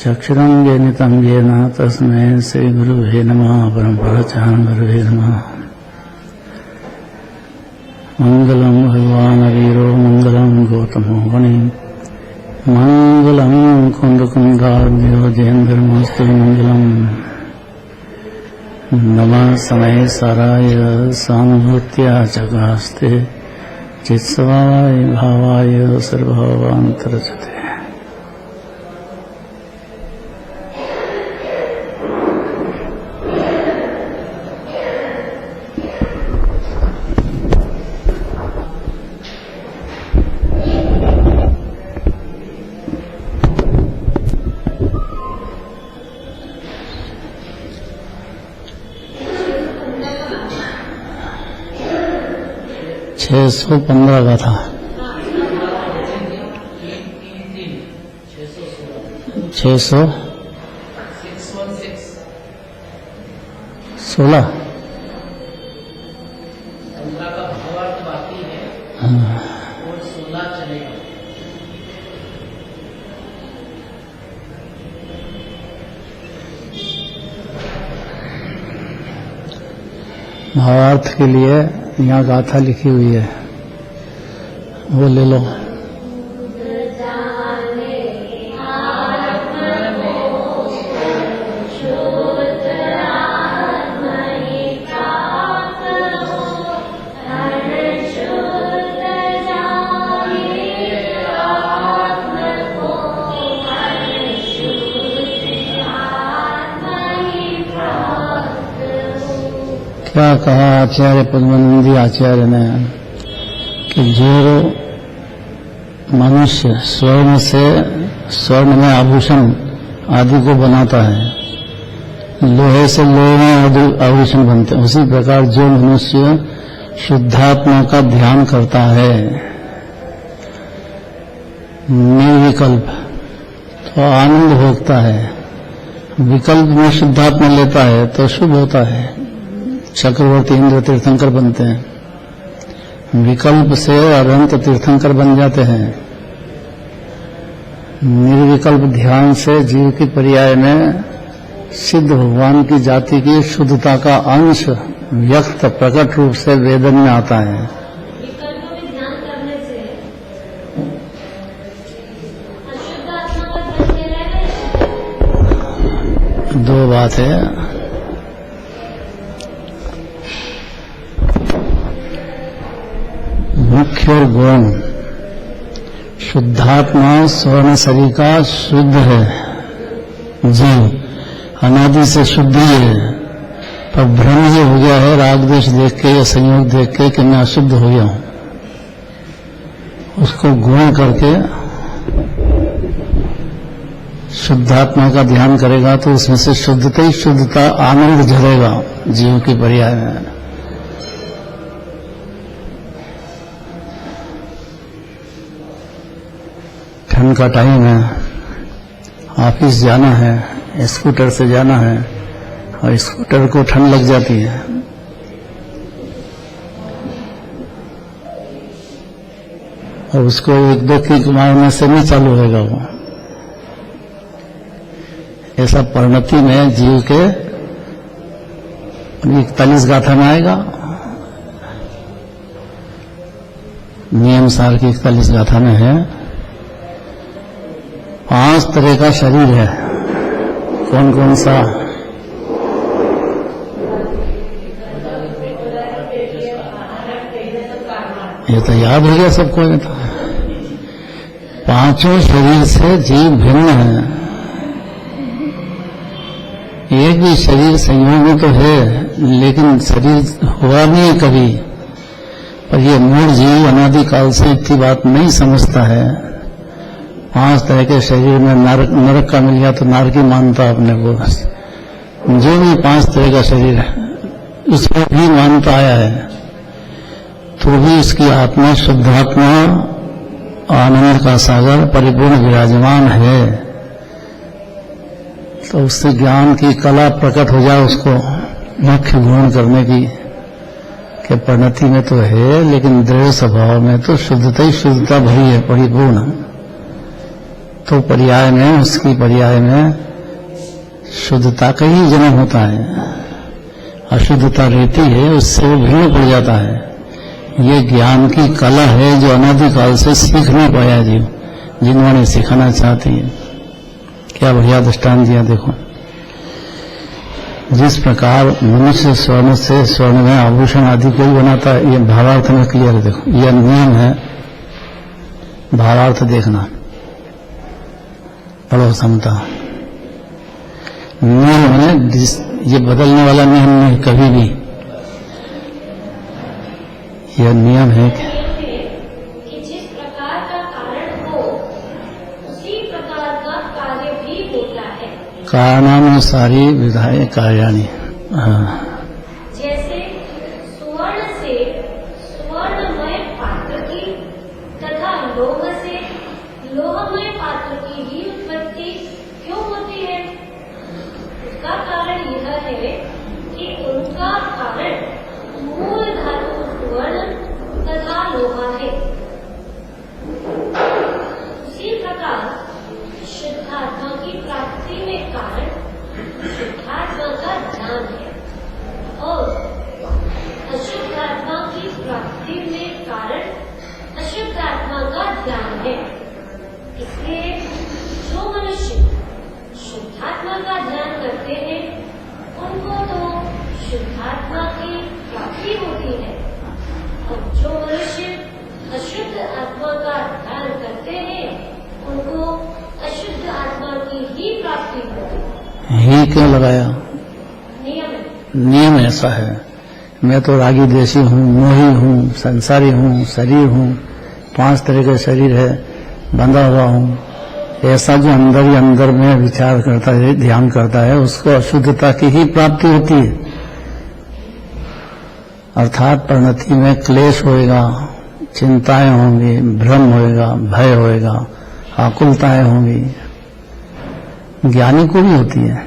चक्षुरंजनितं येन तस्मै श्रीगुरुवे नमः। परमपरचान् गुरुवे नमः। मंगलम भगवान वीरो मंगलम गौतमो मुनि मंगलम कुंदकुंडार्यो जयेन्द्रमस्तु मंगलम। नमः समय साराय सानुभूत्या चकास्ते चित्सवाय भावाय सर्वभावान्तरजते। छः 615 का था। 616 भावार्थ के लिए यहाँ गाथा लिखी हुई है, वो ले लो। क्या कहा आचार्य पद्मानंदी आचार्य ने कि जो मनुष्य स्वर्ण से स्वर्ण में आभूषण आदि को बनाता है, लोहे से लोहे में आभूषण बनते हैं, उसी प्रकार जो मनुष्य शुद्धात्मा का ध्यान करता है निर्विकल्प तो आनंद भोगता है, विकल्प में शुद्धात्मा लेता है तो शुभ होता है, चक्रवर्ती इंद्र तीर्थंकर बनते हैं, विकल्प से अनंत तीर्थंकर बन जाते हैं। निर्विकल्प ध्यान से जीव की पर्याय में सिद्ध भगवान की जाति की शुद्धता का अंश व्यक्त प्रकट रूप से वेदन में आता है। विकल्प में ध्यान करने से अशुद्ध आत्मा का ध्यान रहेगा। दो बात है, मुख्य और गौण। शुद्धात्मा स्वर्ण शरीर का शुद्ध है, जीव अनादि से शुद्ध ही है, पर भ्रम ये हो गया है राग द्वेष देख के या संयोग देख के कि मैं अशुद्ध हो गया हूं। उसको गुण करके शुद्धात्मा का ध्यान करेगा तो उसमें से शुद्धता ही शुद्धता आनंद झरेगा जीव की पर्याय में। ठंड का टाइम है, ऑफिस जाना है, स्कूटर से जाना है और स्कूटर को ठंड लग जाती है, और उसको एक दो किक मारने से नहीं चालू होगा वो। ऐसा परिणति में जीव के 41 गाथा में आएगा, नियम सार की 41 गाथा में है। 5 तरह का शरीर है। कौन कौन सा? ये तो याद हो गया सबको। ये तो 5 शरीर से जीव भिन्न है। एक भी शरीर संयोग में तो है, लेकिन शरीर हुआ नहीं कभी। पर ये मूल जीव अनादिकाल से इतनी बात नहीं समझता है। 5 तरह के शरीर में नरक का मिल गया तो नारकी मानता अपने को। जो भी 5 तरह का शरीर है उसको भी मानता आया है, तो भी इसकी आत्मा शुद्धात्मा आनंद का सागर परिपूर्ण विराजमान है। तो उससे ज्ञान की कला प्रकट हो जाए, उसको मुख्य गुण करने की कि परिणति में तो है, लेकिन दृढ़ स्वभाव में तो शुद्धता ही शुद्धता भरी है, परिपूर्ण। तो पर्याय में, उसकी पर्याय में शुद्धता का ही जन्म होता है। अशुद्धता रहती है, उससे वो भिन्न पड़ जाता है। ये ज्ञान की कला है जो अनादिकाल से सीख नहीं पाया जीव, जिन्होंने सिखाना चाहती है। क्या बढ़िया दृष्टांत दिया देखो। जिस प्रकार मनुष्य स्वर्ण से, स्वर्ण में आभूषण आदि कोई बनाता है, ये भावार्थ में क्लियर है। देखो यह नियम है, भावार्थ देखना, पढ़ो समता। नियम है, ये बदलने वाला नियम नहीं कभी भी। यह नियम है कि जिस प्रकार का कारण हो उसी प्रकार का कार्य भी होता है। कारणानुसारी विधाय कार्याणि। हाँ, जैसे सुवर्ण से सुवर्णमय पात्र की तथा लोह से लोहमय पात्र की भी उत्पत्ति क्यों होती है? उसका कारण यह है कि उनका कारण मूल धातु सुवर्ण तथा लोहा है। उसी प्रकार शुद्धात्मा की प्राप्ति में कारण शुद्धात्मा का ज्ञान है और अशुद्धात्मा की प्राप्ति में कारण अशुद्धात्मा का ज्ञान है। इसलिए जो मनुष्य शुद्धात्मा का ध्यान करते हैं उनको तो शुद्धात्मा की प्राप्ति होती है और जो मनुष्य अशुद्ध आत्मा का ध्यान करते हैं उनको अशुद्ध आत्मा की ही प्राप्ति होती है। ही क्यों लगाया? नियम ऐसा है। मैं तो रागी देशी हूँ, मोही हूँ, संसारी हूँ, शरीर हूँ, 5 तरह के शरीर है, बंधा हुआ हूँ। ऐसा जो अंदर ही अंदर में विचार करता है, ध्यान करता है, उसको अशुद्धता की ही प्राप्ति होती है। अर्थात परिणति में क्लेश होएगा, चिंताएं होंगी, भ्रम होएगा, भय होएगा, आकुलताएं होंगी। ज्ञानी को भी होती है,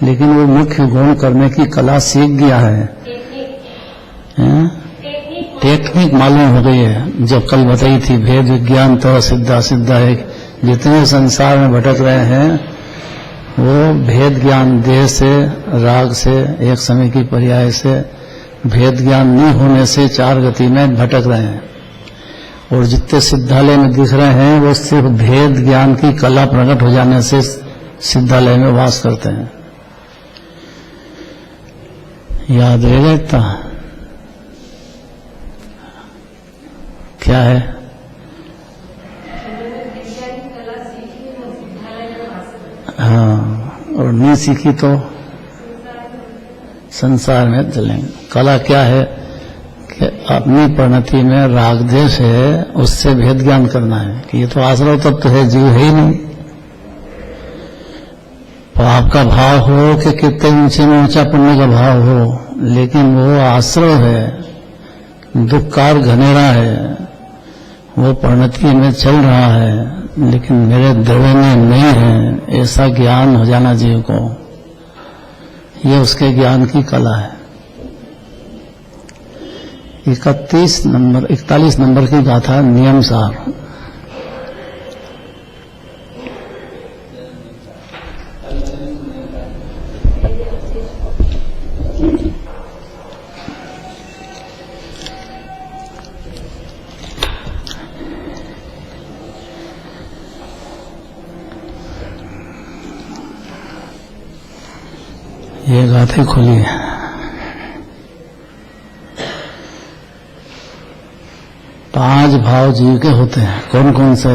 लेकिन वो मुख्य गुण करने की कला सीख गया है। टेक्निक मालूम हो गई है, जो कल बताई थी, भेद विज्ञान तो सिद्धा सिद्धा है। जितने संसार में भटक रहे हैं वो भेद ज्ञान, देह से, राग से, एक समय की पर्याय से, भेद ज्ञान नहीं होने से 4 गति में भटक रहे हैं। और जितने सिद्धालय में दिख रहे हैं वो सिर्फ भेद ज्ञान की कला प्रकट हो जाने से सिद्धालय में वास करते हैं। याद रहेगा इतना? क्या है? हाँ, और नहीं सीखी तो संसार में चलेंगे। कला क्या है कि अपनी परिणति में राग देश है, उससे भेद ज्ञान करना है कि ये तो आश्रव तत्व है, जीव है ही नहीं। पाप का भाव हो कि कितने ऊंचे में ऊंचा पुण्य का भाव हो, लेकिन वो आश्रव है, दुखकार घनेरा है, वो परिणति में चल रहा है, लेकिन मेरे द्रव्य में नहीं है। ऐसा ज्ञान हो जाना जीव को, ये उसके ज्ञान की कला है। 41 नंबर की गाथा नियम सार। ये गाथे खुली है। पांच भाव जीव के होते हैं, कौन कौन से?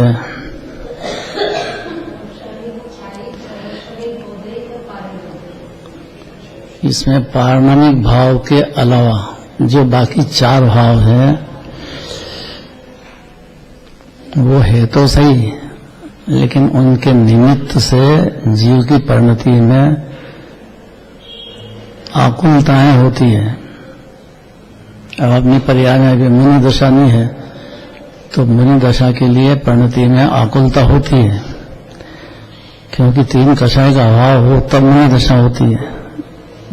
इसमें पारमाणिक भाव के अलावा जो बाकी 4 भाव हैं वो है तो सही, लेकिन उनके निमित्त से जीव की परिणति में आकुलताएं होती है। अब अपनी पर्याय में अभी मुनि दशा नहीं है, तो मुनि दशा के लिए परिणति में आकुलता होती है, क्योंकि 3 कषाय का अभाव हो तब मुनि दशा होती है,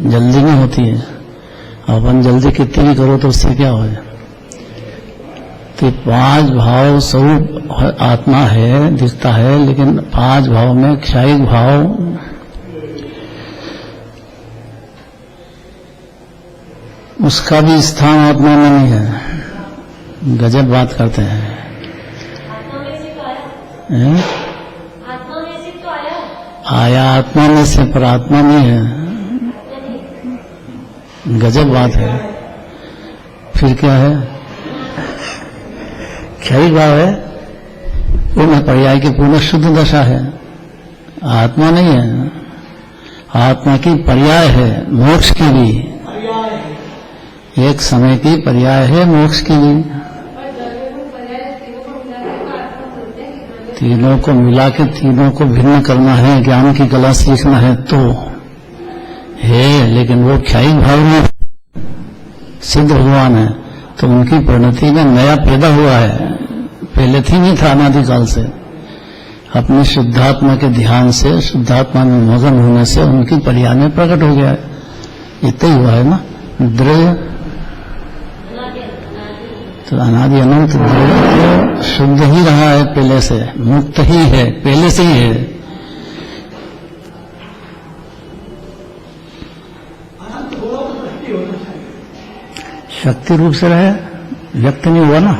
जल्दी नहीं होती है। अपन जल्दी कितनी भी करो तो उससे क्या हो? तो 5 भाव स्वरूप आत्मा है, दिखता है, लेकिन 5 भाव में क्षयिक भाव उसका भी स्थान आत्मा में नहीं है। गजब बात करते हैं। आत्मा में से तो आया, आत्मा में से तो आया आत्मा में से, पर आत्मा नहीं है। गजब बात है। फिर क्या है? क्षयिक भाव है, पूर्ण पर्याय की पूर्ण शुद्ध दशा है, आत्मा नहीं है। आत्मा की पर्याय है मोक्ष की भी, एक समय की पर्याय है मोक्ष की भी। तीनों को मिला के तीनों को भिन्न करना है, ज्ञान की कला सीखना है तो है, लेकिन वो क्षयिक भाव में सिद्ध भगवान है, तो उनकी परिणति में नया पैदा हुआ है, पहले थी नहीं था अनादिकाल से। अपने शुद्धात्मा के ध्यान से, शुद्धात्मा में मगन होने से उनकी पर्याय में प्रकट हो गया है। इतना ही हुआ है ना। द्रव्य तो अनादि अनंत द्रव्य शुद्ध ही रहा है, पहले से मुक्त ही है, पहले से ही है। शक्ति रूप से रहे, व्यक्त नहीं हुआ ना।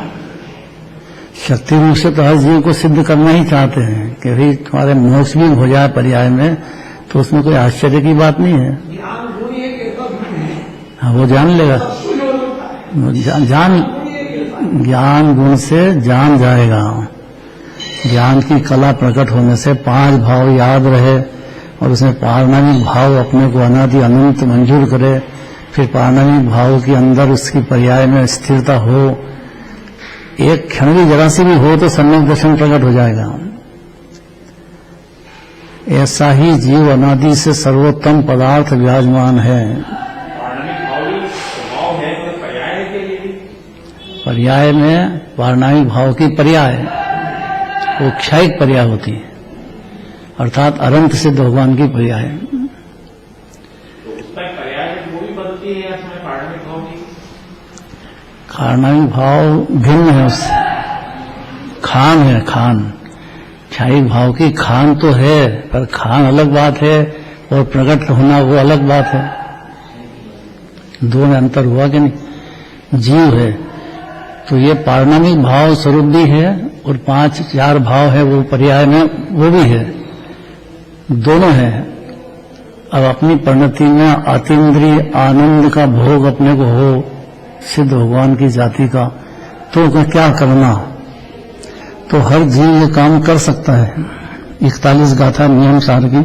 शक्ति रूप से तो हर जीव को सिद्ध करना ही चाहते हैं कि भाई तुम्हारे मोक्ष भी हो जाए पर्याय में, तो उसमें कोई आश्चर्य की बात नहीं है। हाँ, वो जान लेगा, ज्ञान गुण से जान जाएगा। ज्ञान की कला प्रकट होने से 5 भाव याद रहे और उसमें पारमाणिक भाव अपने को अनादि अनंत मंजूर करे, फिर पारमाणिक भाव के अंदर उसकी पर्याय में स्थिरता हो, एक क्षण भी जरा सी भी हो तो सम्यक दर्शन प्रकट हो जाएगा। ऐसा ही जीव अनादि से सर्वोत्तम पदार्थ विराजमान है। पर्याय में पारमाणिक भाव की पर्याय वो क्षयिक पर्याय होती है, अर्थात अनंत सिद्ध भगवान की पर्याय। पारमाणिक भाव भिन्न है, उससे खान है, खान। क्षयिक भाव की खान तो है, पर खान अलग बात है और प्रकट होना वो अलग बात है। दो में अंतर हुआ कि नहीं? जीव है तो ये पारमाणिक भाव स्वरूप भी है और 5-4 भाव है वो पर्याय में, वो भी है, दोनों है। अब अपनी परिणति में अतीन्द्रिय आनंद का भोग अपने को हो सिद्ध भगवान की जाति का, तो क्या करना? तो हर जीव ये काम कर सकता है। 41 गाथा नियम सार की,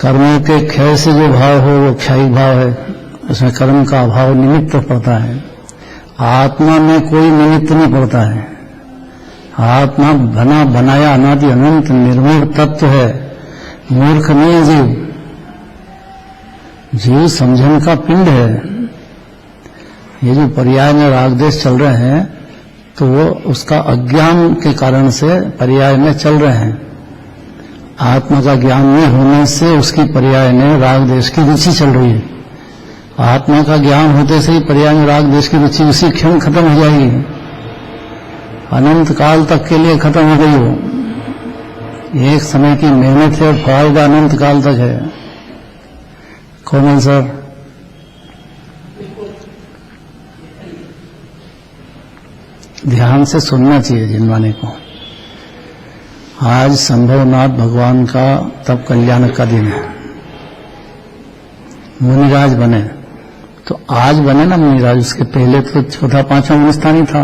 कर्मों के क्षय से जो भाव हो वो क्षयिक भाव है, उसमें कर्म का अभाव निमित्त पड़ता है। आत्मा में कोई निमित्त नहीं पड़ता है। आत्मा बना बनाया अनादि अनंत निर्मूल तत्व है, मूर्ख नहीं है जीव। जीव समझन का पिंड है। ये जो पर्याय में राग देश चल रहे हैं तो वो उसका अज्ञान के कारण से पर्याय में चल रहे हैं। आत्मा का ज्ञान नहीं होने से उसकी पर्याय में राग देश की रुचि चल रही है। आत्मा का ज्ञान होते से ही पर्याय में राग देश की रुचि उसी क्षण खत्म हो जाएगी, अनंत काल तक के लिए खत्म हो गई हो। एक समय की मेहनत है और फायदा अनंत काल तक है। कोमल सर, ध्यान से सुनना चाहिए जिनवाने को। आज संभवनाथ भगवान का तब कल्याण का दिन है। मुनिराज बने तो आज बने ना मुनिराज, उसके पहले तो 4था-5वां मुनिस्थान ही था।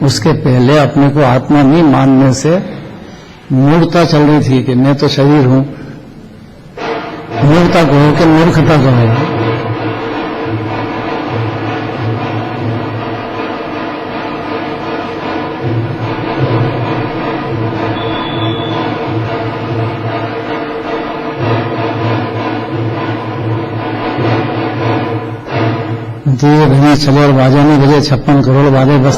उसके पहले अपने को आत्मा नहीं मानने से मूर्खता चल रही थी कि मैं तो शरीर हूं। मूर्खता कहो कि मूर्खता कहो, धीरे धीरे चलो और बाजे नहीं बजे 56 करोड़ बाजे, बस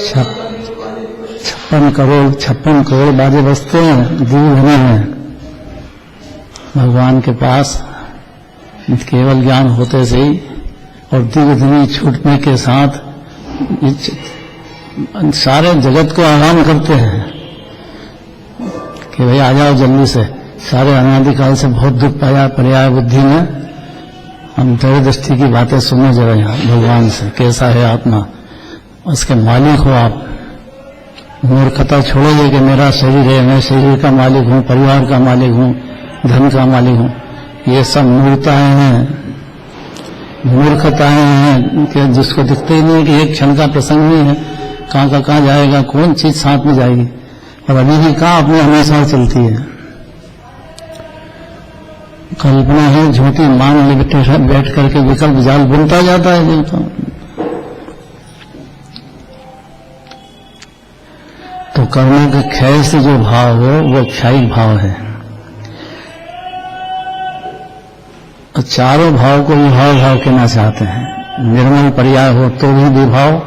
56 56 करोड़ बाजे बजते हैं, दिव्य धनी हैं। भगवान के पास केवल ज्ञान होते से ही और दिव्य धनी छूटने के साथ सारे जगत को आह्वान करते हैं कि भाई आ जाओ जल्दी से। सारे अनादिकाल से बहुत दुख पाया पर्याय बुद्धि में, हम तेरे दृष्टि की बातें सुने जरा यहाँ भगवान से, कैसा है आत्मा, उसके मालिक हो आप। मूर्खता छोड़ोगे कि मेरा शरीर है, मैं शरीर का मालिक हूँ, परिवार का मालिक हूँ, धन का मालिक हूँ, ये सब मूर्खताएं हैं, मूर्खताएं हैं कि जिसको दिखते ही नहीं कि एक क्षण का प्रसंग नहीं है, कहाँ का कहाँ जाएगा, कौन चीज साथ में जाएगी, और अभी भी कहाँ अपने हमेशा चलती है। कल्पना है झूठी, मान ले बैठ करके विकल्प जाल बुनता जाता है जीव तो कर्मों के क्षय से जो भाव हो वो क्षयिक भाव है। और चारों भाव को विभाव भाव कहना चाहते हैं। निर्मल पर्याय हो तो भी विभाव,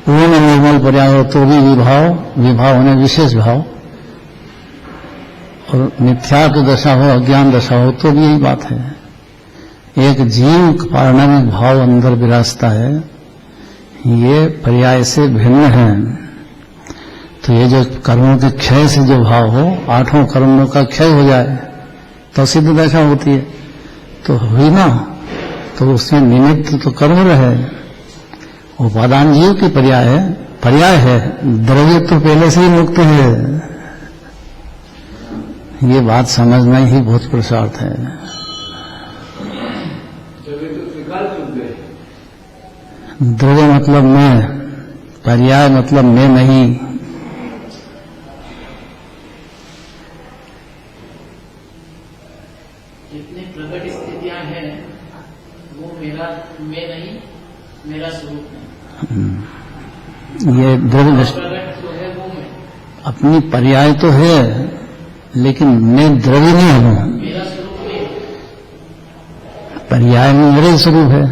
पूर्ण निर्मल पर्याय हो तो भी विभाव, विभाव होने विशेष भाव, और मिथ्यात्व दशा हो, अज्ञान दशा हो तो भी यही बात है। एक जीव पारणमिक भाव अंदर विराजता है, ये पर्याय से भिन्न है। तो ये जो कर्मों के क्षय से जो भाव हो, 8 कर्मों का क्षय हो जाए तो सिद्ध दशा होती है, तो हुई ना, तो उसमें निमित्त तो कर्म रहे। उपादान जीव की पर्याय है, द्रव्य तो पहले से ही मुक्त है। ये बात समझना ही बहुत पुरुषार्थ है। द्रव्य मतलब मैं, पर्याय मतलब मैं नहीं। जितनी प्रकट स्थितियां हैं वो मैं नहीं, मेरा स्वरूप नहीं। ये द्रव्य प्रकट जो है वो मैं, अपनी पर्याय तो है, लेकिन मैं द्रव्य नहीं हूं। मेरा स्वरूप नहीं। पर्याय में मेरा स्वरूप है,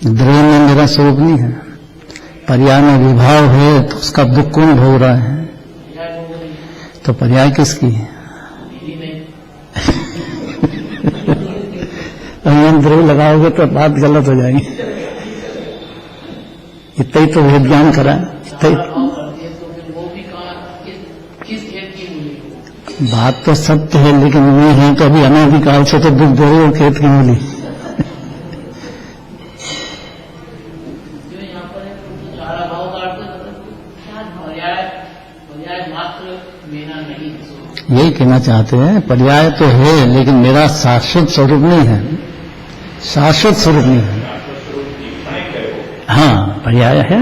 द्रव्य में मेरा स्वरूप नहीं है। पर्याय में विभाव है तो उसका दुख कौन भोग रहा है? तो पर्याय किसकी है? हम द्रव्य लगाओगे तो बात गलत हो जाएगी। इतना ही तो वेद ज्ञान करा, बात तो सत्य है, लेकिन वो है तो अभी अनादिकाल से तो दुख दे रहे हो खेत की मूली। यही कहना चाहते हैं, पर्याय तो है लेकिन मेरा शाश्वत स्वरूप नहीं है, शाश्वत स्वरूप नहीं है। हाँ पर्याय है,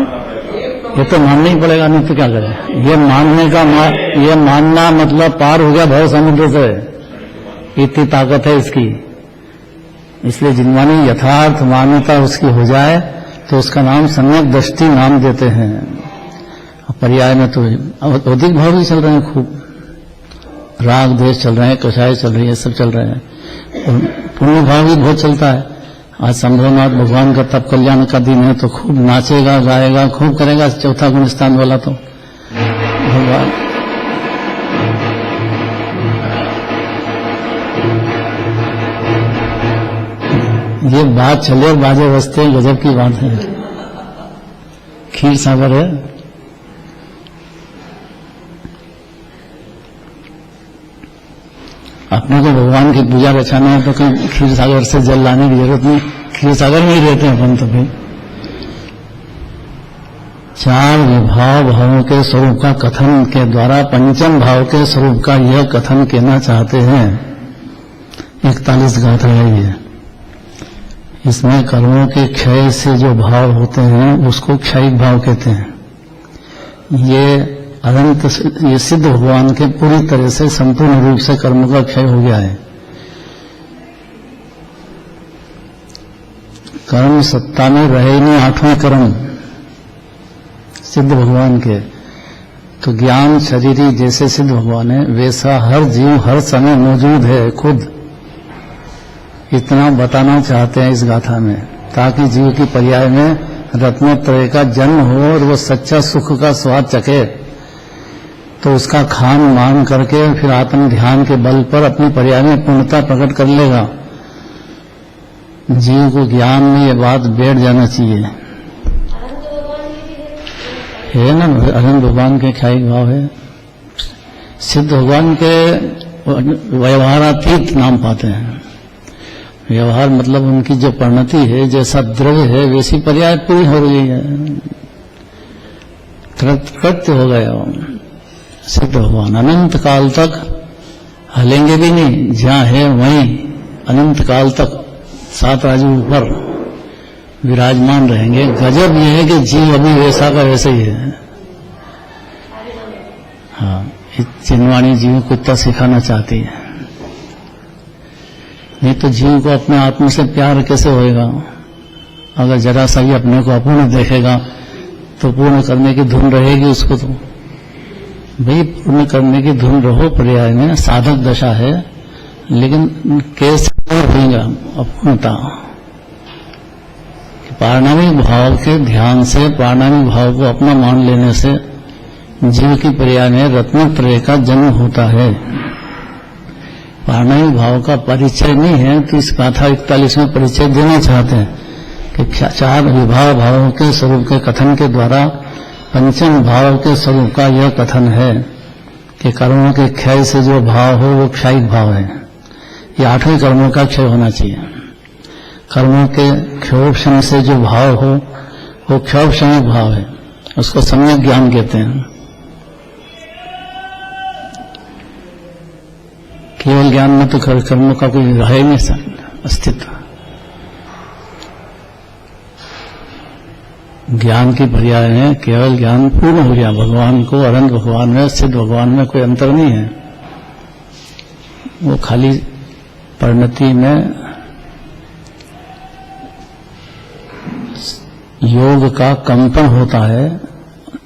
ये तो मानना ही पड़ेगा, नहीं तो क्या करें। ये मानने का ये मानना मतलब पार हो गया भव समुद्र से, इतनी ताकत है इसकी। इसलिए जिनवानी यथार्थ मान्यता उसकी हो जाए तो उसका नाम सम्यक दृष्टि नाम देते हैं। पर्याय में तो अधिक भाव भी चल रहे हैं, खूब राग द्वेष चल रहे हैं, कषाय चल रही है, सब चल रहे हैं, और पुण्य भाव भी बहुत चलता है। आज संभवनाथ भगवान का तप कल्याण का दिन है तो खूब नाचेगा गाएगा खूब करेगा चौथा गुण स्थान वाला। तो भगवान ये बात चले बाजे बजते हैं, गजब की बात है। खीर सागर है, अपने को भगवान की पूजा रचाना है तो कहीं खीर सागर से जल लाने की जरूरत नहीं, खीर सागर में ही रहते हैं अपन। तो भाई 4 विभाव भावों के स्वरूप का कथन के द्वारा पंचम भाव के स्वरूप का यह कथन कहना चाहते हैं। 41 गाथा है ये। इसमें कर्मों के क्षय से जो भाव होते हैं उसको क्षयिक भाव कहते हैं। ये अनंत, ये सिद्ध भगवान के पूरी तरह से संपूर्ण रूप से कर्मों का क्षय हो गया है। कर्म सत्ता में रहे नहीं 8वें कर्म सिद्ध भगवान के। तो ज्ञान शरीरी जैसे सिद्ध भगवान है वैसा हर जीव हर समय मौजूद है खुद। इतना बताना चाहते हैं इस गाथा में, ताकि जीव की पर्याय में रत्नत्रय का जन्म हो और वो सच्चा सुख का स्वाद चखे, तो उसका खान मान करके फिर आत्म ध्यान के बल पर अपनी पर्याय में पूर्णता प्रकट कर लेगा। जीव को ज्ञान में ये बात बैठ जाना चाहिए। अनंत भगवान भी है ना, अनंत भगवान के ख्याल भाव है। सिद्ध भगवान के व्यवहारातीत नाम पाते हैं। व्यवहार मतलब उनकी जो परिणति है, जैसा द्रव्य है वैसी पर्याय पूरी हो गई है, कृत्य हो गया। सिद्ध भगवान अनंत काल तक हलेंगे भी नहीं, जहां है वहीं अनंत काल तक सात राजू ऊपर विराजमान रहेंगे। गजब यह है कि जीव अभी वैसा का वैसे ही है। हाँ, चिन्हवाणी जीव को इतना सिखाना चाहती है, नहीं तो जीव को अपने आत्मा से प्यार कैसे होएगा? अगर जरा सा ही अपने को अपूर्ण देखेगा तो पूर्ण करने की धुन रहेगी उसको। तो भाई पूर्ण करने की धुन रहो, पर्याय में साधक दशा है, लेकिन कैसे होगा अपूर्णता? पारणामिक भाव के ध्यान से, पारणामिक भाव को अपना मान लेने से जीव की पर्याय में रत्नत्रय का जन्म होता है। पारणामिक भाव का परिचय नहीं है तो इस गाथा 41 में परिचय देना चाहते हैं कि चार विभाग भावों के स्वरूप के कथन के द्वारा पंचम भाव के स्वरूप का यह कथन है कि कर्मों के क्षय से जो भाव हो वो क्षयिक भाव है। ये आठवें कर्मों का क्षय होना चाहिए। कर्मों के क्षोभशम से जो भाव हो वो क्षोभशमिक भाव है, उसको सम्यक ज्ञान कहते हैं। केवल ज्ञान में तो कर्मों का कोई रह ही नहीं अस्तित्व। ज्ञान की पर्याय है केवल ज्ञान पूर्ण हो गया। भगवान को अनंत भगवान में, सिद्ध भगवान में कोई अंतर नहीं है। वो खाली परिणति में योग का कंपन होता है,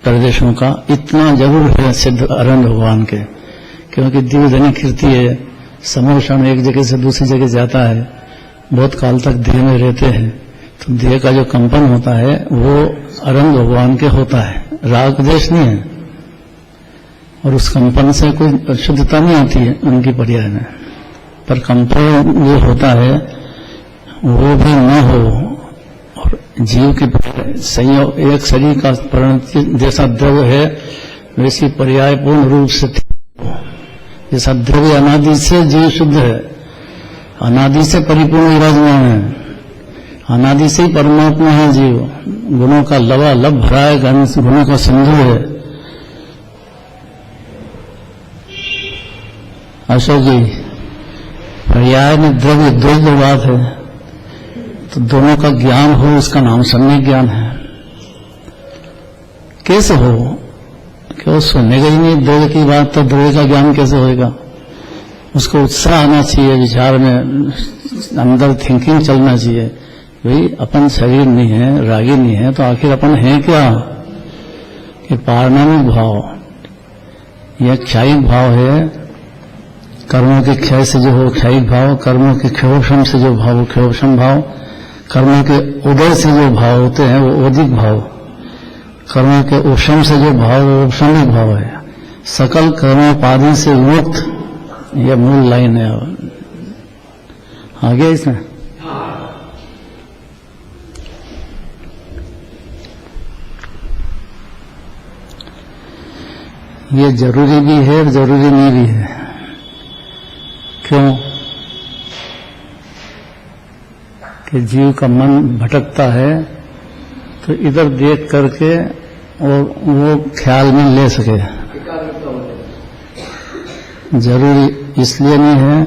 प्रदेशों का, इतना जरूर है सिद्ध अनंत भगवान के, क्योंकि दिव्यधनी कीर्ति है। समोषण एक जगह से दूसरी जगह जाता है, बहुत काल तक देह में रहते हैं, तो देह का जो कंपन होता है वो अनंत भगवान के होता है, राग देश नहीं है। और उस कंपन से कोई शुद्धता नहीं आती है उनकी पर्याय में, पर कंपन जो होता है वो भी न हो। और जीव की संयोग एक शरीर का परिणति जैसा द्रव्य है वैसी पर्याय पूर्ण रूप से, जैसा द्रव्य अनादि से जीव शुद्ध है, अनादि से परिपूर्ण विराजमान है, अनादि से ही परमात्मा है जीव। गुणों का लबालब भरा है, गुणों का सिंधु है। अशोक जी, पर्याय में द्रव्य दो बात है, तो दोनों का ज्ञान हो उसका नाम सम्यक ज्ञान है। कैसे हो? क्यों सुनेगा ही नहीं द्रव्य की बात, तो द्रव्य का ज्ञान कैसे होएगा? उसको उत्साह आना चाहिए, विचार में अंदर थिंकिंग चलना चाहिए। भाई अपन शरीर नहीं है, रागी नहीं है, तो आखिर अपन है क्या? कि पारणामिक भाव, यह क्षयिक भाव है। कर्मों के क्षय से जो हो क्षयिक भाव, कर्मों के क्षोभशम से जो भाव क्षोभशम भाव, कर्मों के उदय से जो भाव होते हैं वो औदिक भाव, कर्मों के उपशम से जो भाव वो उपशमिक भाव है। सकल कर्मोपाधि से मुक्त, यह मूल लाइन है। आगे इसमें ये जरूरी भी है और जरूरी नहीं भी है। क्यों? कि जीव का मन भटकता है तो इधर देख करके और वो ख्याल में ले सके। जरूरी इसलिए नहीं है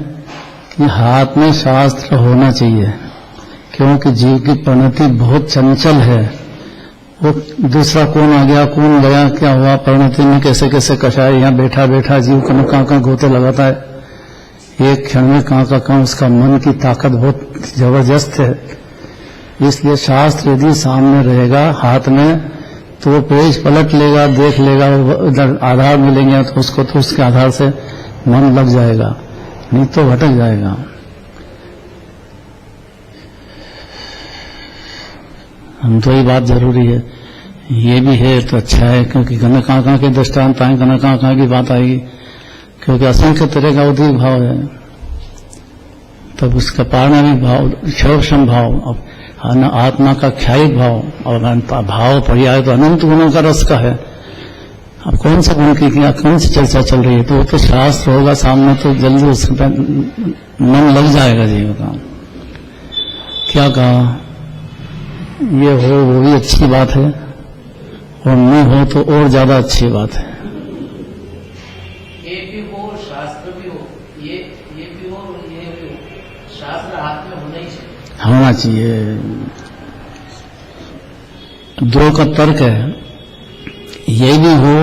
कि हाथ में शास्त्र होना चाहिए, क्योंकि जीव की परिणति बहुत चंचल है। वो दूसरा कौन आ गया, कौन गया, क्या हुआ, परिणति में कैसे कैसे कषाय, यहाँ बैठा बैठा जीव कहाँ गोते लगाता है, एक क्षण में कहाँ उसका मन की ताकत बहुत जबरदस्त है। इसलिए शास्त्र यदि सामने रहेगा हाथ में तो वो पेज पलट लेगा, देख लेगा, उधर आधार मिलेंगे तो उसको, तो उसके आधार से मन लग जाएगा, नहीं तो भटक जाएगा। हम तो ये बात जरूरी है, ये भी है तो अच्छा है, क्योंकि घन कहाँ के दृष्टांत आए, घन कहाँ की बात आएगी, क्योंकि असंख्य तरह का उदित भाव है। तब उसका पारणामिक भाव, क्षोभ संभाव, अब आत्मा का ख्यायिक भाव, और भाव पर्याय तो अनंत गुणों का रस का है। अब कौन से गुण की कौन सी चर्चा चल रही है, तो वो तो शास्त्र होगा सामने तो जल्दी उसका मन लग जाएगा जीव का। क्या कहा, ये हो वो भी अच्छी बात है, और नहीं हो तो और ज्यादा अच्छी बात है। ये भी हो, शास्त्र भी हो, ये भी हो और ये भी हो, शास्त्र हाथ में होना ही चाहिए, होना चाहिए। दो का तर्क है, ये भी हो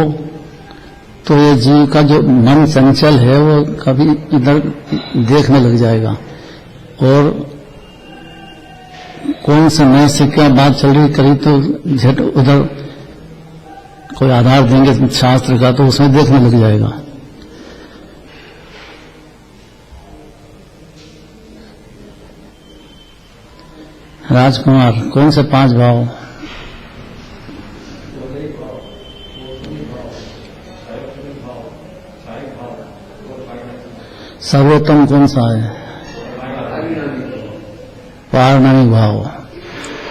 तो ये जीव का जो मन चंचल है वो कभी इधर देखने लग जाएगा, और कौन से नए से क्या बात चल रही करी तो झट उधर कोई आधार देंगे शास्त्र का तो उसमें देखने लग जाएगा। राजकुमार, कौन से 5 भाव? सर्वोत्तम कौन सा है? पारणामिक भाव।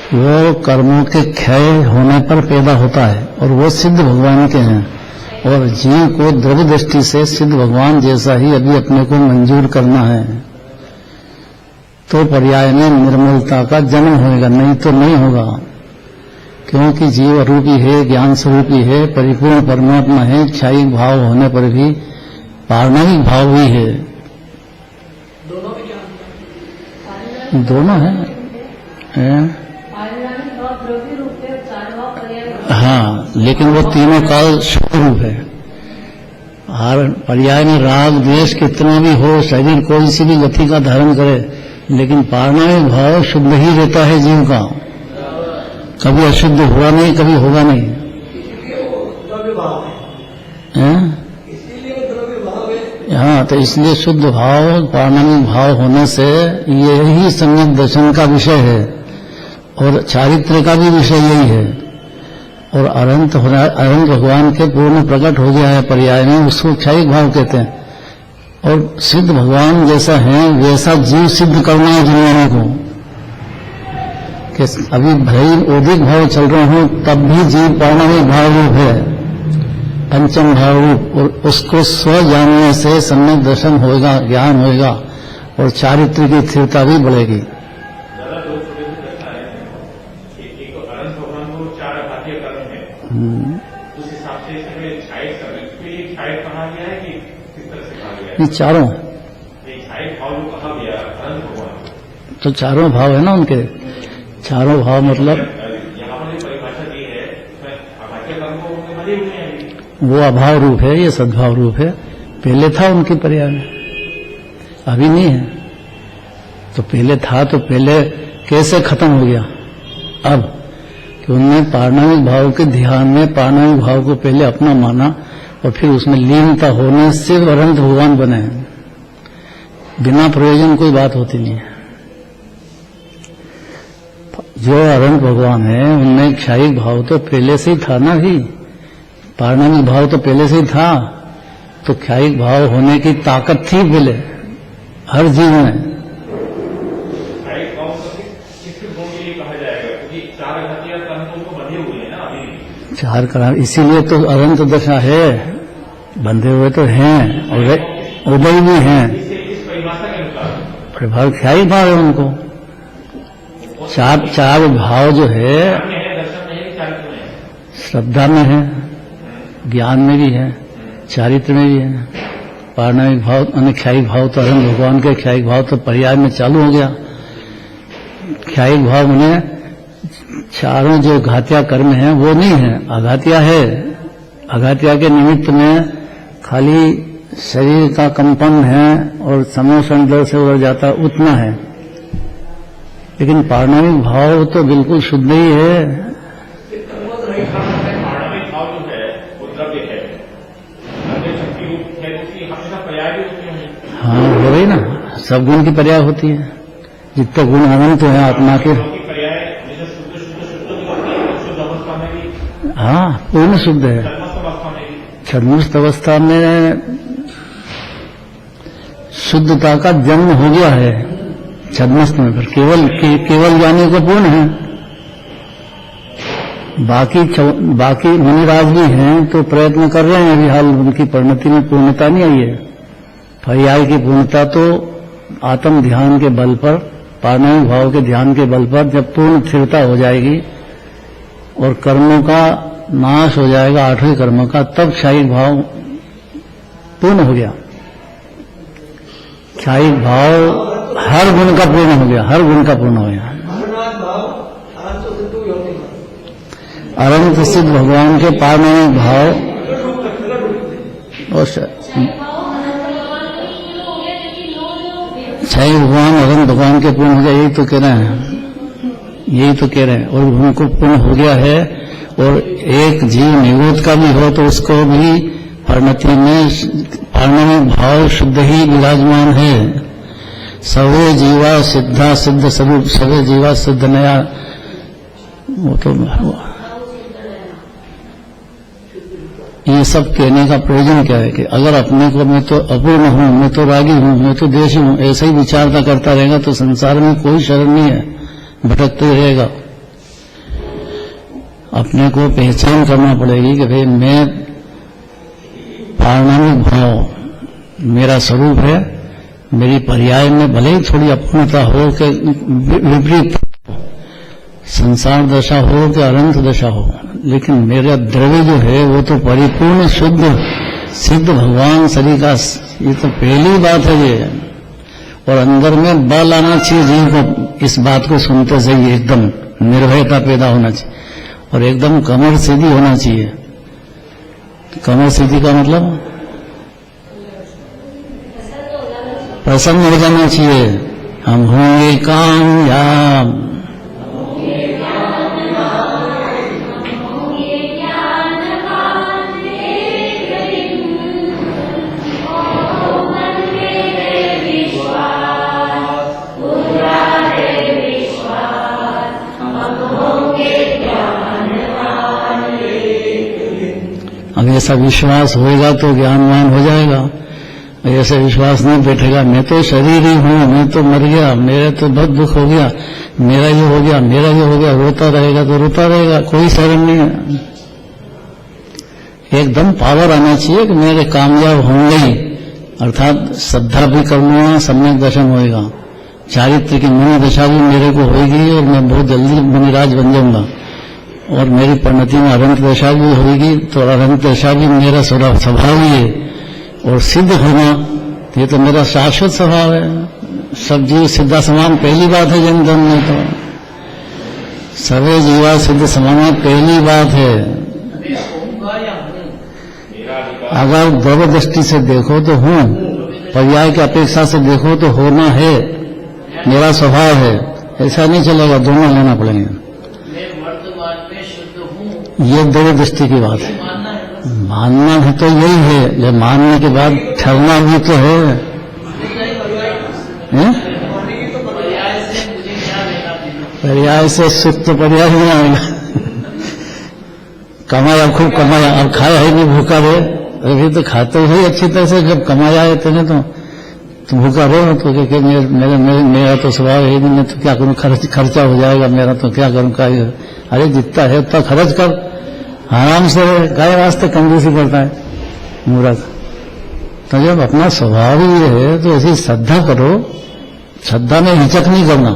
वो कर्मों के क्षय होने पर पैदा होता है, और वो सिद्ध भगवान के हैं, और जीव को द्रव्य दृष्टि से सिद्ध भगवान जैसा ही अभी अपने को मंजूर करना है, तो पर्याय में निर्मलता का जन्म होगा, नहीं तो नहीं होगा। क्योंकि जीव अरूपी है, ज्ञान स्वरूपी है, परिपूर्ण परमात्मा है, क्षयिक भाव होने पर भी पारणामिक भाव भी है। दोनों है, हाँ, लेकिन वो तीनों काल शुद्ध रूप है। हर पर्याय में राग द्वेष कितना भी हो, शरीर कोई सी भी गति का धारण करे, लेकिन पारणामिक भाव शुद्ध ही रहता है जीव का, कभी अशुद्ध हुआ नहीं, कभी होगा नहीं। हाँ, तो इसलिए शुद्ध भाव, पारणामिक भाव होने से यही सम्यक दर्शन का विषय है, और चारित्र का भी विषय यही है, और अनंत भगवान के पूर्ण प्रकट हो गया है पर्याय में, उसको क्षयिक भाव कहते हैं। और सिद्ध भगवान जैसा है वैसा जीव सिद्ध करना है दुनिया को, कि अभी भई औदिक भाव चल रहे हो तब भी जीव पारणामिक भाव रूप है, पंचम भाव रूप, और उसको स्व जानने से सम्यक दर्शन होगा, ज्ञान होगा, और चारित्र की स्थिरता भी बढ़ेगी। उस हिसाब से कहा गया है कि किस तरह से कहा गया है? ये चारों भाव जो कहा गया अनंत भगवान, तो चारों भाव है ना उनके, चारों भाव मतलब यहाँ पर जो परिभाषा दी है उसमें अभाग्य कर्म को उनके बने हुए हैं, वो अभाव रूप है, ये सद्भाव रूप है। पहले था उनके पर्याय में, अभी नहीं है। तो पहले था तो पहले कैसे खत्म हो गया? अब कि उनने पारणामिक भाव के ध्यान में पारणामिक भाव को पहले अपना माना, और फिर उसमें लीनता होने से अनंत भगवान बने। बिना प्रयोजन कोई बात होती नहीं है। जो अनंत भगवान है उनमें क्षयिक भाव तो पहले से ही था ना, ही पारणामिक भाव तो पहले से ही था, तो क्षयिक भाव होने की ताकत थी पहले हर जीव में। चार कारण, इसीलिए तो अनंत दशा है, बंधे हुए तो हैं, और उदय भी हैं, प्रभाव क्षयिक भाव है उनको। चार भाव जो है श्रद्धा में है, ज्ञान में भी है, चारित्र में भी है। पारणामिक भाव यानी क्षयिक भाव तो अनंत भगवान के क्षयिक भाव तो पर्याय में चालू हो गया। क्षयिक भाव में चारों जो घातिया कर्म है वो नहीं है, अघातिया है। अघातिया के निमित्त में खाली शरीर का कंपन है और समोषण दर से उड़ जाता उतना है, लेकिन पारणामिक भाव तो बिल्कुल शुद्ध ही है। हाँ, हो रही ना, सब गुण की पर्याय होती है। जितने गुण अनंत है आत्मा के, हाँ, पूर्ण शुद्ध है। छद्मस्त अवस्था में भी छद्मस्त अवस्था में शुद्धता का जन्म हो गया है। छद्मस्त में फिर केवल ज्ञानी को पूर्ण है। बाकी मुनिराज भी हैं तो प्रयत्न कर रहे हैं, अभी हाल उनकी परिणति में पूर्णता नहीं आई है। पर्याय की पूर्णता तो आत्म ध्यान के बल पर, पारमाणिक भाव के ध्यान के बल पर जब पूर्ण स्थिरता हो जाएगी और कर्मों का नाश हो जाएगा, 8वें कर्म का, तब क्षायिक भाव पूर्ण हो गया। क्षायिक भाव हर गुण का पूर्ण हो गया, हर गुण का पूर्ण हो गया। अनंत सिद्ध भगवान के पारमाणिक भाव और क्षय भगवान अनंत भगवान के पूर्ण हो गया, यही तो कह रहे हैं, और उनको पूर्ण हो गया है। और एक जीव निरोध का भी हो तो उसको भी परिणति में पारमाणिक भाव शुद्ध ही विराजमान है। सर्वे जीवा सिद्धा सिद्ध स्वरूप, सर्वे जीवा सिद्ध नया, वो तो ये सब कहने का प्रयोजन क्या है कि अगर अपने को मैं तो अपूर्ण हूं, मैं तो रागी हूं, मैं तो देशी हूं, ऐसा ही विचारता करता रहेगा तो संसार में कोई शरण नहीं है, भटकते रहेगा। अपने को पहचान करना पड़ेगी कि भाई मैं पारमाणिक भाव मेरा स्वरूप है। मेरी पर्याय में भले ही थोड़ी अपूर्णता हो कि विपरीत संसार दशा हो कि अनंत दशा हो, लेकिन मेरा द्रव्य जो है वो तो परिपूर्ण शुद्ध सिद्ध भगवान शरीर का, ये तो पहली बात है ये। और अंदर में बल आना चाहिए जीव को, इस बात को सुनते से ही एकदम निर्भयता पैदा होना चाहिए और एकदम कमर सीधी होना चाहिए। कमर सीधी का मतलब प्रसन्न हो जाना चाहिए। हम होंगे कामयाब, अब ऐसा विश्वास होएगा तो ज्ञानवान हो जाएगा। ऐसे विश्वास नहीं बैठेगा, मैं तो शरीर ही हूं, मैं तो मर गया, मेरे तो बहुत दुख हो गया, मेरा ये हो गया, मेरा ये हो गया, रोता रहेगा तो रोता रहेगा, कोई शरण नहीं है। एकदम पावर आना चाहिए कि मेरे कामयाब होंगे ही, अर्थात श्रद्धा भी करूंगा, सम्यक दर्शन होएगा, चारित्र की मुनि दशा भी मेरे को होगी और मैं बहुत जल्दी मुनिराज बन जाऊंगा, और मेरी परिणति में अनंत दशा भी होगी तो अनंत दशा भी मेरा स्वभाव ही है। और सिद्ध होना ये तो मेरा शाश्वत स्वभाव है। सब जीव सिद्धा समान पहली बात है जन्म धर्म में, तो सर्वे जीवा सिद्ध समान पहली बात है। अगर द्रव्य दृष्टि से देखो तो हूं, पर्याय की अपेक्षा से देखो तो होना है, मेरा स्वभाव है, ऐसा नहीं चलेगा, दोनों लेना पड़ेंगे। ये द्रव्य दृष्टि की बात है। मानना है तो यही है, जब मानने के बाद ठहरना भी तो है, पर्याय से सुख तो पर्याय नहीं आएगा। कमाया, खूब कमाया, अब खाया है नहीं, भूखा रहे, अभी तो खाते ही अच्छी तरह से, जब कमाया है तेने तो भूखा रहो तो क्या, मेरा तो स्वभाव है नहीं, मैं तो क्या करूं, खर्चा हो जाएगा मेरा, तो क्या करूं, अरे जितना है उतना खर्च कर, आराम से, गाय वास्ते कंजूसी करता है मूर्ख। तो जब अपना स्वभाव ही है तो ऐसी श्रद्धा करो, श्रद्धा में हिचक नहीं करना।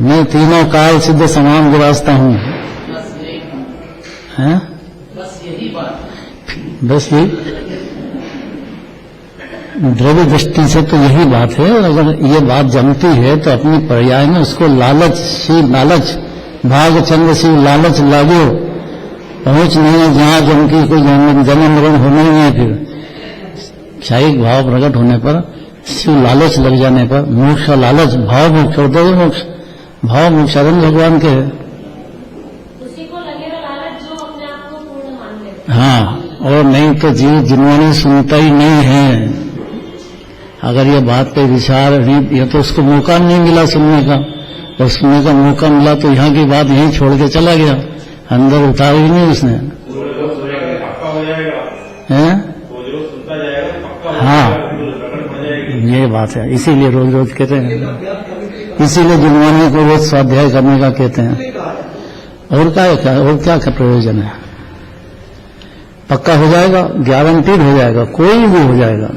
मैं तीनों काल सिद्ध समान विराजता हूं, हैं? बस यही द्रव्य दृष्टि से तो यही बात है। और अगर ये बात जमती है तो अपनी पर्याय में उसको लालच भाग चंद्र शिव लालच लागो, पहुंच नहीं है जहां जम की कोई जन्म मरण होना ही है। फिर क्षायिक भाव प्रकट होने पर, शिव लालच लग जाने पर, मोक्ष का लालच, भाव मोक्ष होता है, मोक्ष भाव मोक्ष भगवान के है। उसी को लगेगा लालच जो अपने आप को पूर्ण मान ले। हाँ, और नहीं तो जीव जिन्होंने सुनता ही नहीं है, अगर ये बात पे विचार नहीं, ये तो उसको मौका नहीं मिला सुनने का, और सुनने का मौका मिला तो यहाँ की बात यहीं छोड़ के चला गया, अंदर उतारी नहीं उसने, पक्का हो जाएगा, है? रोज रोज सुनता जाएगा, पक्का हो हाँ। जाएगा, रगड़ पड़ जाएगी। ये बात है, इसीलिए रोज रोज कहते हैं, इसीलिए जुर्माने को रोज स्वाध्याय करने का कहते हैं। और क्या प्रयोजन है? पक्का हो जाएगा, गारंटीड हो जाएगा, कोई भी हो जाएगा।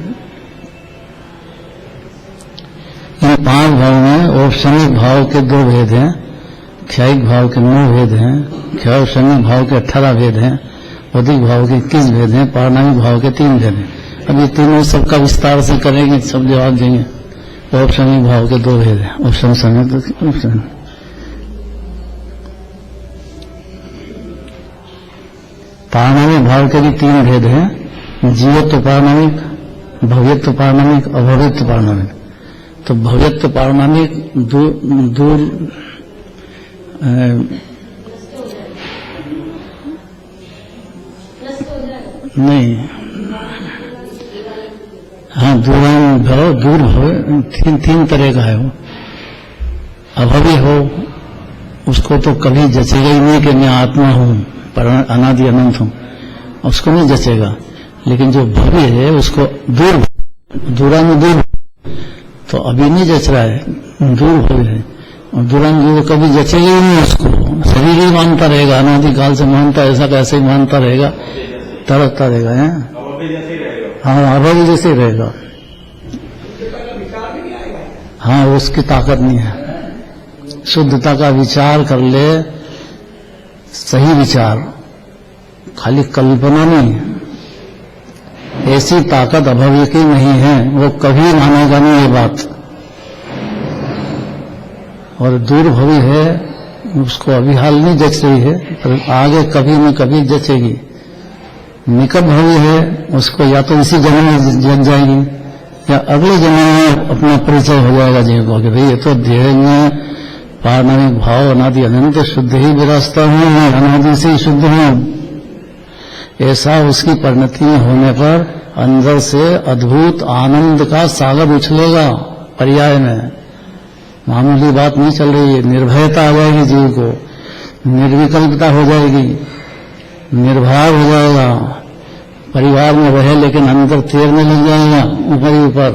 इन 5 भाव में औपसमिक भाव के 2 भेद हैं, क्षयिक भाव के 9 भेद हैं, क्षयौपसमिक भाव के 18 भेद हैं, औदिक भाव के 21 भेद हैं, पारणामिक भाव के 3 भेद हैं। अब ये तीनों सबका विस्तार से करेंगे, सब जवाब देंगे। औपसमिक भाव के 2 भेद हैं, औपसमिक पारणामिक भाव के भी 3 भेद हैं, जीवत्व पारणामिक, भव्यत्व पारणामिक, अभव्यत्व पारणामिक। तो भव्यत्व पारणामिक दूर नहीं, हाँ, दूर हो, 3 तरह का है वो। अभव्य हो, उसको तो कभी जचेगा ही नहीं कि मैं आत्मा हूं, पर अनादि अनंत हूं, उसको नहीं जचेगा। लेकिन जो भव्य है उसको दूर तो अभी नहीं जच रहा है, दूर भव्य है। और दूर कभी जचेगा ही नहीं, उसको शरीर ही मानता रहेगा, अनादिकाल से मानता, ऐसा कैसे ही मानता रहेगा, तरसता रहेगा। है हाँ, अभव्य जैसे रहेगा। हाँ, उसकी ताकत नहीं है। शुद्धता का विचार कर ले, सही विचार, खाली कल्पना नहीं, ऐसी ताकत अभव्य की नहीं है, वो कभी मानेगा नहीं ये बात। और दूर भव्य है, उसको अभी हाल नहीं जच रही है, पर आगे कभी न कभी जचेगी। निकट भव्य है, उसको या तो इसी जन्म में जच जाएगी या अगले जन्म में अपना परिचय हो जाएगा जीव को कि भाई ये तो देह में पारणामिक भाव अनादि अनंत शुद्ध ही विरासता हूं, मैं अनादि से ही शुद्ध हूं। ऐसा उसकी परिणति में होने पर अंदर से अद्भुत आनंद का सागर उछलेगा। पर्याय में मामूली बात नहीं चल रही है, निर्भयता आ जाएगी जीव को, निर्विकल्पता हो जाएगी, निर्भय हो जाएगा। परिवार में रहे लेकिन अंदर तैरने लग जाएगा ऊपर ही ऊपर।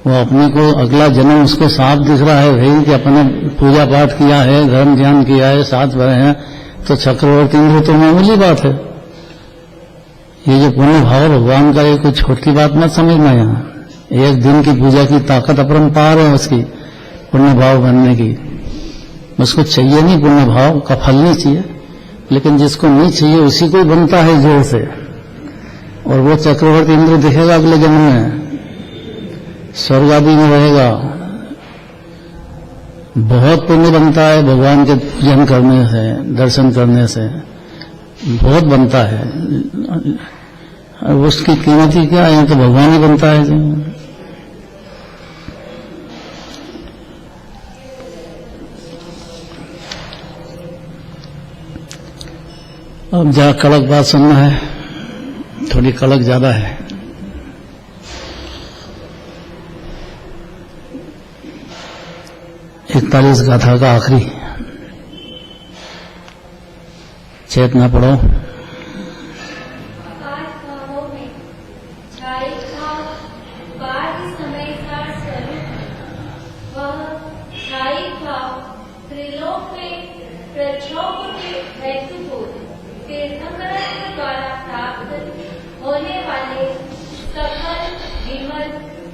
वो अपने को अगला जन्म उसको साफ दिख रहा है भाई कि अपने पूजा पाठ किया है, धर्म ध्यान किया है, साथ रहे हैं, तो चक्रवर्ती इंद्र तो मामूली बात है। ये जो पुण्य भाव भगवान का, ये कोई छोटी बात मत समझना। यहाँ एक दिन की पूजा की ताकत अपरंपार है उसकी, पुण्य भाव बनने की। उसको चाहिए नहीं, पुण्य भाव का फल नहीं चाहिए, लेकिन जिसको नहीं चाहिए उसी को बनता है जोर से। और वो चक्रवर्ती इंद्र दिखेगा अगले जन्म में, स्वर्ग आदि में रहेगा। बहुत पुण्य बनता है भगवान के पूजन करने से, दर्शन करने से बहुत बनता है। और उसकी कीमत ही क्या है, तो भगवान ही बनता है जी। अब जरा कड़क बात सुनना है, थोड़ी कड़क ज्यादा है। इकतालीस गाथा का आखिरी चेतना पढ़ो।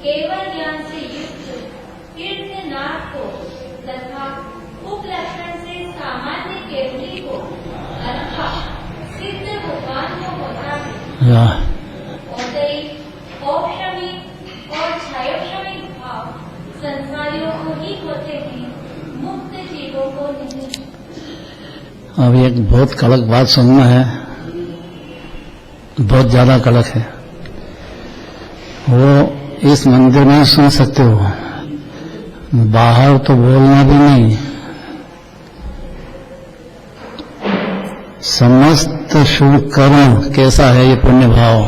केवल ज्ञान से युक्त कीर्तनाथ को तथा उपलक्षण से सामान्य केवली को अथवा सिद्ध भगवान को होता है। औपशमिक और क्षयोपशमिक भाव संसारियों को ही होते हैं, मुक्त जीवों को नहीं। अब एक बहुत कड़क बात सुनना है, बहुत ज्यादा कड़क है। वो इस मंदिर में सुन सकते हो, बाहर तो बोलना भी नहीं। समस्त शुभ कर्म कैसा है ये पुण्य भाव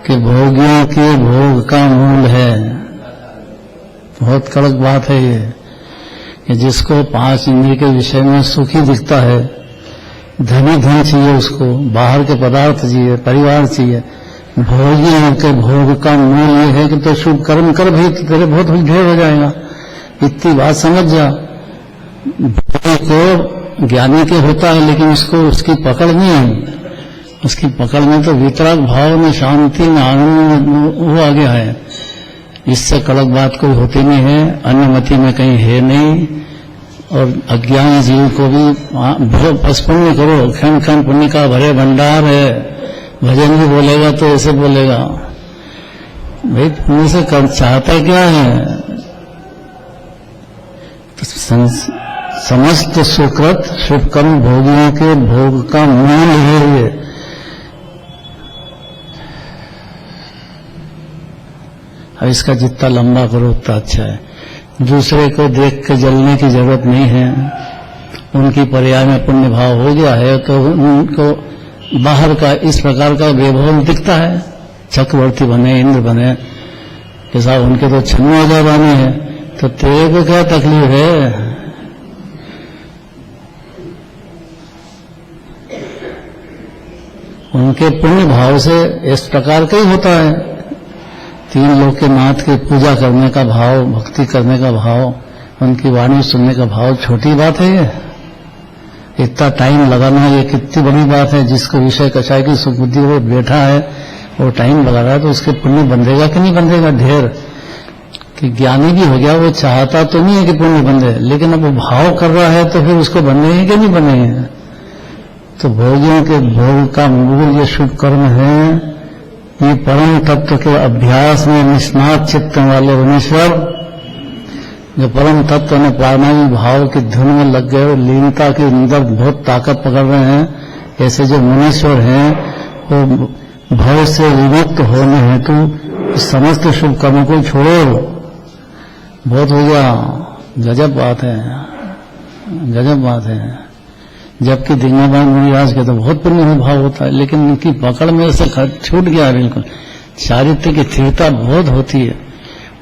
कि भोगियों के भोग का मूल है। बहुत कड़क बात है ये कि जिसको 5 इंद्रिय के विषय में सुखी दिखता है, धनी धन चाहिए उसको, बाहर के पदार्थ चाहिए, परिवार चाहिए। भोगी के भोग का मूल ये है कि तो शुभ कर्म कर भाई, तो तेरे बहुत ढेर हो जाएगा। इतनी बात समझ जा। भोगी को ज्ञानी के होता है, लेकिन उसको उसकी पकड़ नहीं है। उसकी पकड़ में तो वितराग भाव में, शांति में, आनंद में वो आ गया है। इससे कड़क बात कोई होती नहीं है, अन्यमति में कहीं है नहीं। और अज्ञानी जीव को भी बस पुण्य करो, खन खन पुण्य का भरे भंडार है। भजन भी बोलेगा तो ऐसे बोलेगा, भाई पुण्य से कर चाहता क्या है? तो समस्त सुकृत शुभ कर्म भोगियों के भोग का मूल है ये। अब इसका जितना लंबा करो उतना अच्छा है। दूसरे को देख के जलने की जरूरत नहीं है। उनकी पर्याय में पुण्य भाव हो गया है तो उनको बाहर का इस प्रकार का वैभव दिखता है। चक्रवर्ती बने, इंद्र बने, ऐसा उनके तो छन्नू हजार बने हैं, तो तेरे को क्या तकलीफ है? उनके पुण्य भाव से इस प्रकार का ही होता है। तीन लोग के नाथ की पूजा करने का भाव, भक्ति करने का भाव, उनकी वाणी सुनने का भाव छोटी बात है ये? इतना टाइम लगाना ये कितनी बड़ी बात है। जिसको विषय कषाय की सुबुद्धि वो बैठा है, वो टाइम लगा रहा है, तो उसके पुण्य बंधेगा कि नहीं बंधेगा? ढेर। कि ज्ञानी भी हो गया, वो चाहता तो नहीं है कि पुण्य बंधे, लेकिन अब वो भाव कर रहा है तो फिर उसको बंधेंगे कि नहीं बंधेंगे? तो भोगियों के भोग का मूल ये शुभ कर्म है। ये परम तत्व के अभ्यास में निष्णात चित्त वाले मुनीश्वर, जो परम तत्व ने प्राणायाम भाव की धुन में लग गए और लीनता के अंदर बहुत ताकत पकड़ रहे हैं, ऐसे जो मुनीश्वर हैं वो भव से विमुक्त होने हेतु समस्त शुभ कर्मों को छोड़ो। बहुत हो गया, गजब बात है, गजब बात है। जबकि दिग्नाबान मुनिराज के तो बहुत पुण्य भाव होता है, लेकिन उनकी पकड़ में से छूट गया बिल्कुल। चारित्र की स्थिरता बहुत होती है,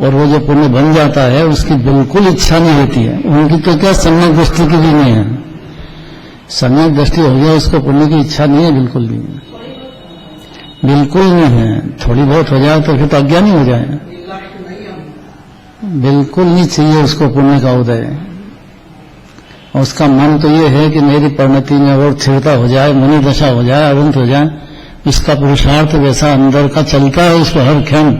और वो जो पुण्य बन जाता है उसकी बिल्कुल इच्छा नहीं होती है। उनकी तो क्या सम्यक दृष्टि की भी नहीं है। सम्यक दृष्टि हो गया, उसको पुण्य की इच्छा नहीं है, बिल्कुल भी, बिल्कुल नहीं है। थोड़ी बहुत हो जाए तो फिर तो अज्ञानी हो जाए। बिल्कुल नहीं चाहिए उसको पुण्य का उदय। उसका मन तो ये है कि मेरी परिणति में और स्थिरता हो जाए, मुनि दशा हो जाए, अनंत हो जाए। इसका पुरुषार्थ वैसा अंदर का चलता है उसको हर क्षण।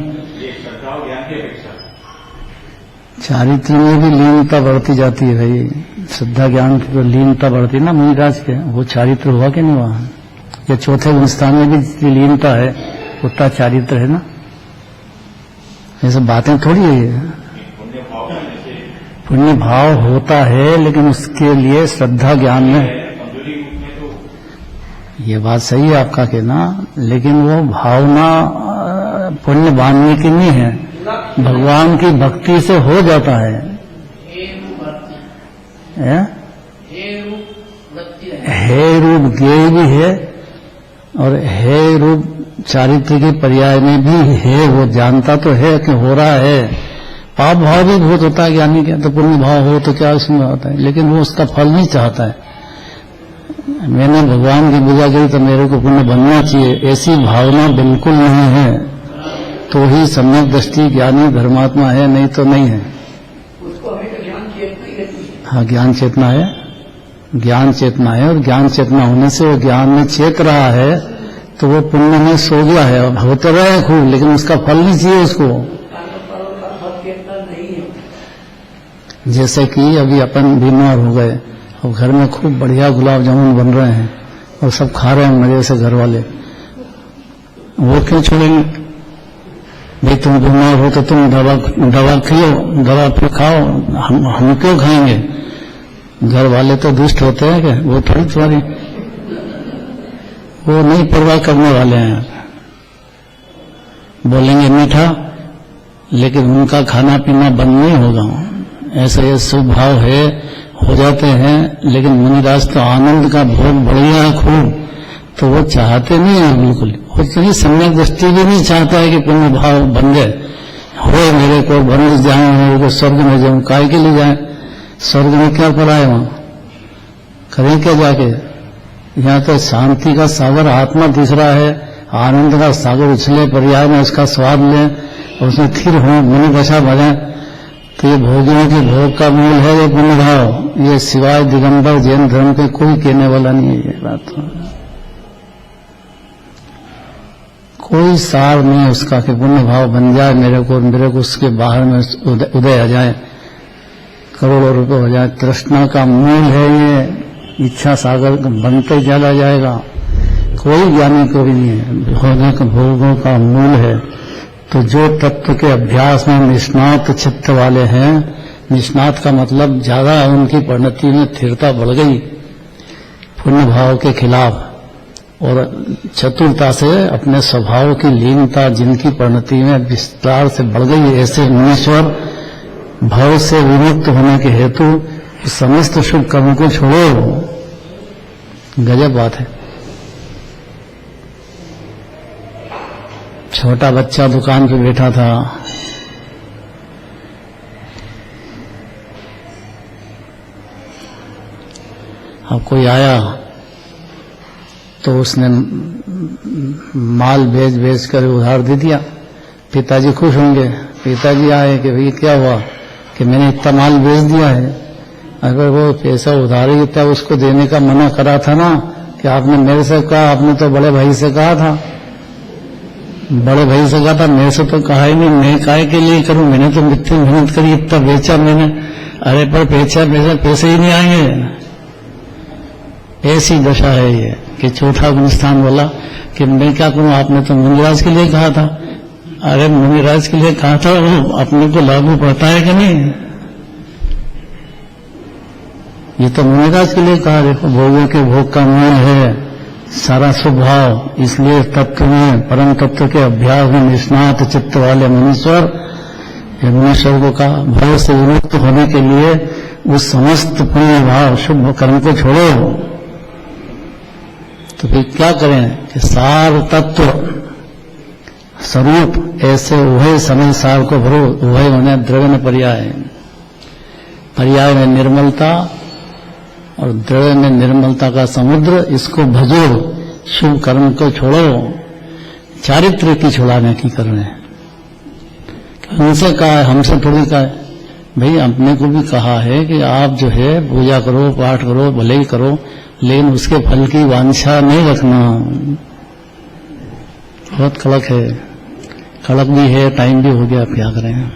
चारित्र में भी लीनता बढ़ती जाती है भाई। श्रद्धा ज्ञान की तो लीनता बढ़ती है ना मुनिराज के। वो चारित्र हुआ कि नहीं हुआ? या चौथे गुणस्थान में भी जितनी लीनता है उतना चारित्र है ना। ये सब बातें थोड़ी है। पुण्य भाव होता है, लेकिन उसके लिए श्रद्धा ज्ञान में, ये बात सही है आपका कहना, लेकिन वो भावना पुण्य बांधने की नहीं है, भगवान की भक्ति से हो जाता है। हे रूप ज्ञेय भी है और हे रूप चारित्र के पर्याय में भी है। वो जानता तो है कि हो रहा है। पाप भाव भी बहुत होता है ज्ञानी के, तो पुण्य भाव हो तो क्या उसमें होता है, लेकिन वो उसका फल नहीं चाहता है। मैंने भगवान की पूजा की तो मेरे को पुण्य बनना चाहिए, ऐसी भावना बिल्कुल नहीं है। तो ही सम्यक दृष्टि ज्ञानी धर्मात्मा है, नहीं तो नहीं है। हाँ, ज्ञान चेतना है, ज्ञान चेतना है, और ज्ञान चेतना होने से वो ज्ञान में चेत रहा है, तो वो पुण्य में सो गया है। अब होते रहे खूब, लेकिन उसका फल नहीं चाहिए उसको। जैसे कि अभी अपन बीमार हो गए और घर में खूब बढ़िया गुलाब जामुन बन रहे हैं और सब खा रहे हैं मजे से घर वाले, वो क्यों छोड़ेंगे भाई? तुम बीमार हो तो तुम दवा खिलो, दवा फिर खाओ, हम क्यों खाएंगे? घर वाले तो दुष्ट होते हैं क्या? वो थोड़ी तुम्हारी, वो नहीं परवाह करने वाले हैं। बोलेंगे मीठा, लेकिन उनका खाना पीना बंद नहीं होगा। ऐसे ये स्वभाव है, हो जाते हैं। लेकिन मुनिराज तो आनंद का भोग बढ़िया है खूब, तो वो चाहते नहीं है बिल्कुल। वो तो ये सम्यक दृष्टि भी नहीं चाहता है कि पुण्य भाव बन जाए, हो मेरे को बन जाए, मेरे को स्वर्ग में जाऊं। काय के लिए जाए? स्वर्ग में क्या पड़ा है? वहां करें क्या जाके? यहाँ तो शांति का सागर आत्मा दिख रहा है, आनंद का सागर उछले पर्याय में उसका स्वाद लें और उसमें स्थिर हो, मन दशा भरें। तो ये भोगियों के भोग का मूल है ये पुण्य भाव। ये सिवाय दिगंबर जैन धर्म के कोई कहने वाला नहीं है ये बात। कोई सार नहीं उसका कि पुण्य भाव बन जाए मेरे को उसके बाहर में उदय आ जाए, करोड़ों रुपए हो जाए। तृष्णा का मूल है ये, इच्छा सागर बनते ही चला जाएगा। कोई ज्ञानी को भी नहीं है, भोगों का मूल है। तो जो तत्व के अभ्यास में निष्णात चित्त वाले हैं, निष्णात का मतलब ज्यादा उनकी परिणति में स्थिरता बढ़ गई पुण्य भाव के खिलाफ, और चतुरता से अपने स्वभाव की लीनता जिनकी परिणति में विस्तार से बढ़ गई, ऐसे मुनीश्वर भाव से विमुक्त होने के हेतु समस्त शुभ कर्म को छोड़ो। गजब बात है। छोटा बच्चा दुकान पे बैठा था, अब कोई आया तो उसने माल बेच कर उधार दे दिया। पिताजी खुश होंगे, पिताजी आए कि भाई क्या हुआ, कि मैंने इतना माल बेच दिया है। अगर वो पैसा उधार ही था, उसको देने का मना करा था ना, कि आपने मेरे से कहा, आपने तो बड़े भाई से कहा था, बड़े भाई से कहा था, मेरे से तो कहा ही नहीं। मैं काय के लिए करूं, मैंने तो इतनी मेहनत करी, इतना बेचा मैंने। अरे पर पैसे ही नहीं आएंगे। ऐसी दशा है ये कि चौथा गुणस्थान बोला कि मैं क्या करूं, आपने तो मुनिराज के लिए कहा था। अरे मुनिराज के लिए कहा था, वो अपने को लागू पड़ता है कि नहीं? ये तो मुनिराज के लिए कहा। देखो भोगों के भोग का मूल है सारा स्वभाव, इसलिए तत्व में परम तत्व के अभ्यास में निष्णात चित्त वाले मनुष्य को कहा भय से विमुक्त होने के लिए उस समस्त पुण्य भाव शुभ कर्म को छोड़ो। तो फिर क्या करें कि सार तत्व स्वरूप ऐसे उभय समय सार को भरो। उभय होने द्रव्य में पर्याय, पर्याय में निर्मलता और द्रव्य में निर्मलता का समुद्र, इसको भजो, शुभ कर्म को छोड़ो। चारित्र की छुड़ाने की कर रहे हैं। उनसे कहा है, हमसे थोड़ी कहा है। भाई अपने को भी कहा है कि आप जो है पूजा करो, पाठ करो, भले ही करो, लेकिन उसके फल की वांछा नहीं रखना। बहुत कड़क है, कड़क भी है, टाइम भी हो गया, क्या करें।